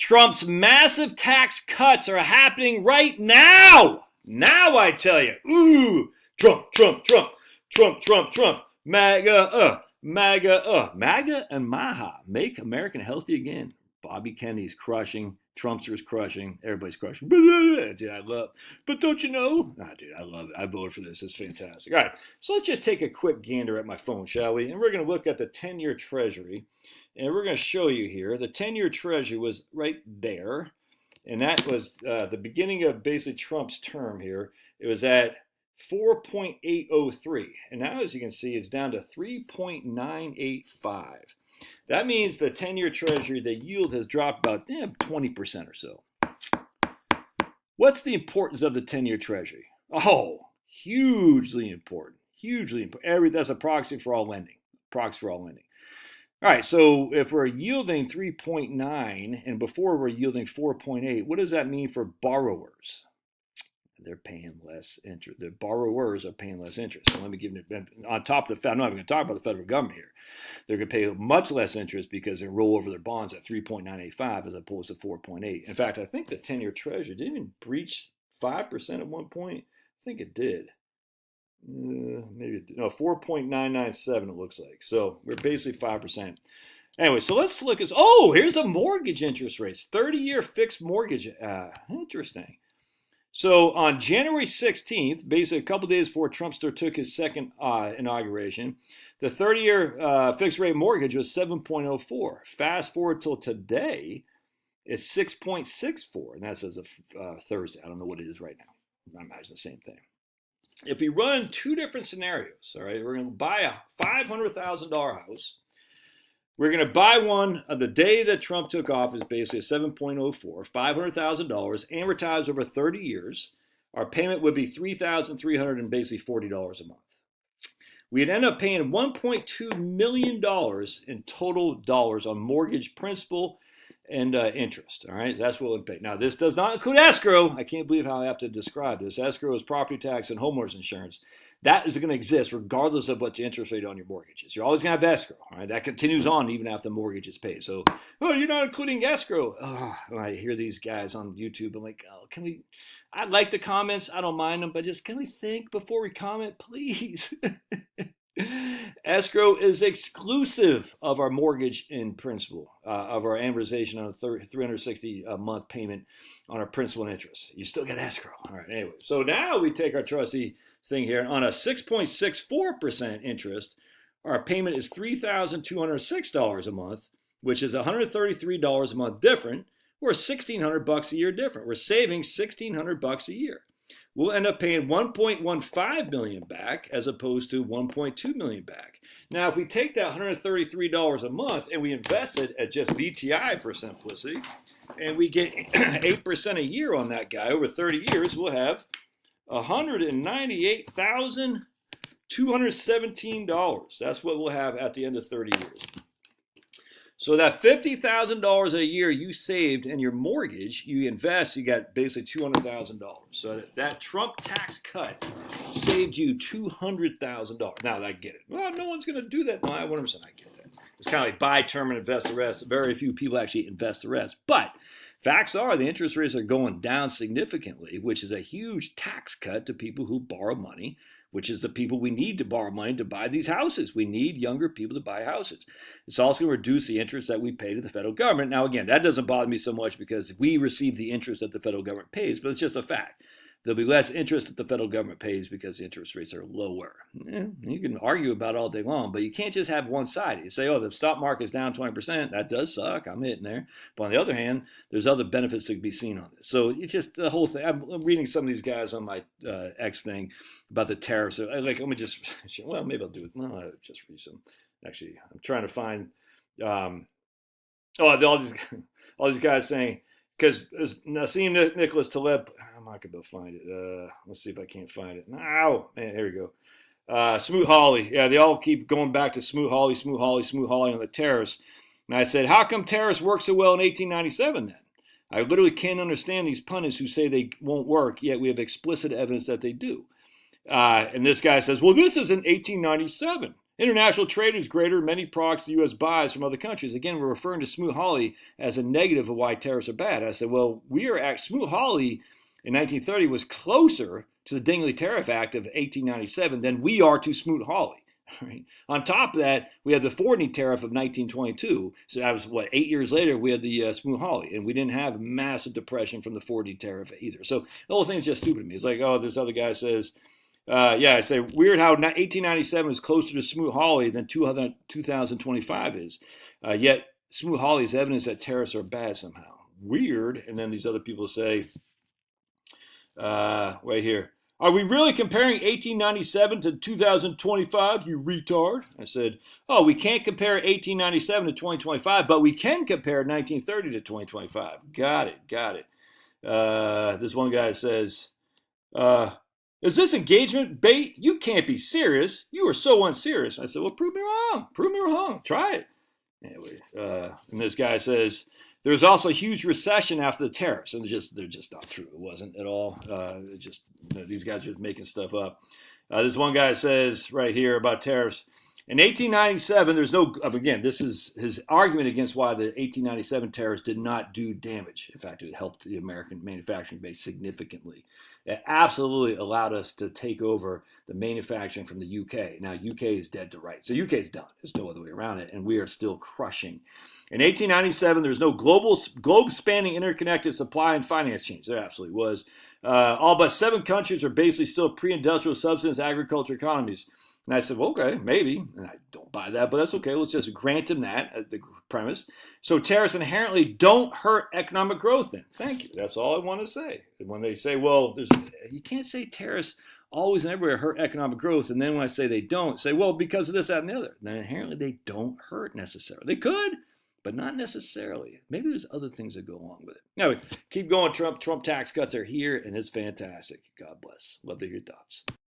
Trump's massive tax cuts are happening right now. Now I tell you. Ooh, Trump, Trump, Trump, Trump, Trump, Trump. MAGA, MAGA, MAGA and MAHA. Make America healthy again. Bobby Kennedy's crushing. Trumpster's crushing. Everybody's crushing. Dude, I love. But don't you know? Nah, dude, I love it. I voted for this. It's fantastic. All right, so let's just take a quick gander at my phone, shall we? And we're going to look at the 10-year Treasury. And we're going to show you here. The 10-year Treasury was right there. And that was the beginning of basically Trump's term here. It was at 4.803. And now, as you can see, it's down to 3.985. That means the 10-year Treasury, the yield has dropped about 20% or so. What's the importance of the 10-year Treasury? Oh, hugely important. Hugely important. That's a proxy for all lending. Proxy for all lending. All right, so if we're yielding 3.9 and before we're yielding 4.8, what does that mean for borrowers? They're paying less interest. The borrowers are paying less interest. So let me give you, on top of the, I'm not even going to talk about the federal government here. They're going to pay much less interest because they roll over their bonds at 3.985 as opposed to 4.8. In fact, I think the 10-year Treasury didn't even breach 5% at one point. I think it did. Maybe it did. No, 4.997 it looks like. So we're basically 5%. Anyway, so let's look at, here's a mortgage interest rates. 30-year fixed mortgage. Interesting. So on January 16th, basically a couple days before Trumpster took his second inauguration, the 30-year fixed rate mortgage was 7.04. Fast forward till today, it's 6.64, and that's as of Thursday. I don't know what it is right now. I imagine the same thing. If we run two different scenarios, all right, we're going to buy a $500,000 house. We're going to buy one the day that Trump took office, basically a 7.04, $500,000, amortized over 30 years. Our payment would be $3,300 and basically $40 a month. We'd end up paying $1.2 million in total dollars on mortgage principal and interest. All right, that's what we'll pay. Now, this does not include escrow. I can't believe how I have to describe this. Escrow is property tax and homeowners insurance. That is going to exist regardless of what the interest rate on your mortgage is. You're always going to have escrow. All right, that continues on even after the mortgage is paid. So, you're not including escrow. When I hear these guys on YouTube, I'm like, can we? I like the comments. I don't mind them, but just can we think before we comment, please? Escrow is exclusive of our mortgage in principal, of our amortization on a 360 month payment on our principal and interest. You still get escrow. All right, anyway. So now we take our trustee thing here. On a 6.64% interest, our payment is $3,206 a month, which is $133 a month different, or $1,600 a year different. We're saving $1,600 a year. We'll end up paying $1.15 million back as opposed to $1.2 million back. Now, if we take that $133 a month and we invest it at just VTI for simplicity, and we get 8% a year on that guy over 30 years, we'll have $198,217. That's what we'll have at the end of 30 years. So that $50,000 a year you saved in your mortgage, you invest, you got basically $200,000. So that Trump tax cut saved you $200,000. Now, I get it. Well, no one's going to do that. No, 100% I get that. It's kind of like buy term and invest the rest. Very few people actually invest the rest. But facts are the interest rates are going down significantly, which is a huge tax cut to people who borrow money, which is the people we need to borrow money to buy these houses. We need younger people to buy houses. It's also going to reduce the interest that we pay to the federal government. Now, again, that doesn't bother me so much because we receive the interest that the federal government pays, but it's just a fact. There'll be less interest that the federal government pays because the interest rates are lower. You can argue about it all day long, but you can't just have one side. You say, the stock market is down 20%. That does suck. I'm hitting there. But on the other hand, there's other benefits that can be seen on this. So it's just the whole thing. I'm reading some of these guys on my X thing about the tariffs. Let me just, maybe I'll do it. No, I'll just read some. Actually, I'm trying to find, all these guys saying, because Nassim Nicholas Taleb, I'm not going to be able to find it. Let's see if I can't find it. No, man, here we go. Smoot Hawley. Yeah, they all keep going back to Smoot Hawley on the tariffs. And I said, how come tariffs worked so well in 1897 then? I literally can't understand these pundits who say they won't work, yet we have explicit evidence that they do. And this guy says, well, this is in 1897. International trade is greater in many products the U.S. buys from other countries. Again, we're referring to Smoot-Hawley as a negative of why tariffs are bad. I said, well, we are at Smoot-Hawley in 1930 was closer to the Dingley Tariff Act of 1897 than we are to Smoot-Hawley. Right? On top of that, we had the Forney Tariff of 1922. So that was, 8 years later, we had the Smoot-Hawley. And we didn't have massive depression from the Forney Tariff either. So the whole thing's just stupid to me. It's like, oh, this other guy says, I say, weird how 1897 is closer to Smoot-Hawley than 2025 is. Yet Smoot-Hawley is evidence that tariffs are bad somehow. Weird. And then these other people say, right here, are we really comparing 1897 to 2025, you retard? I said, oh, we can't compare 1897 to 2025, but we can compare 1930 to 2025. Got it. This one guy says, is this engagement bait? You can't be serious. You are so unserious. I said, well, prove me wrong. Try it. Anyway, and this guy says, there was also a huge recession after the tariffs, and they're just not true. It wasn't at all. These guys are just making stuff up. This one guy says right here about tariffs. In 1897, there's no, again, this is his argument against why the 1897 tariffs did not do damage. In fact, it helped the American manufacturing base significantly. It absolutely allowed us to take over the manufacturing from the UK. Now, UK is dead to rights. So UK is done. There's no other way around it, and we are still crushing. In 1897, there was no globe-spanning interconnected supply and finance chains. There absolutely was. All but 7 countries are basically still pre-industrial subsistence agriculture economies. And I said, well, okay, maybe. And I don't buy that, but that's okay. Let's just grant him that, the premise. So tariffs inherently don't hurt economic growth then. Thank you. That's all I want to say. And when they say, well, you can't say tariffs always and everywhere hurt economic growth. And then when I say they don't, say, well, because of this, that, and the other. Then inherently they don't hurt necessarily. They could, but not necessarily. Maybe there's other things that go along with it. Anyway, keep going, Trump. Trump tax cuts are here, and it's fantastic. God bless. Love to hear your thoughts.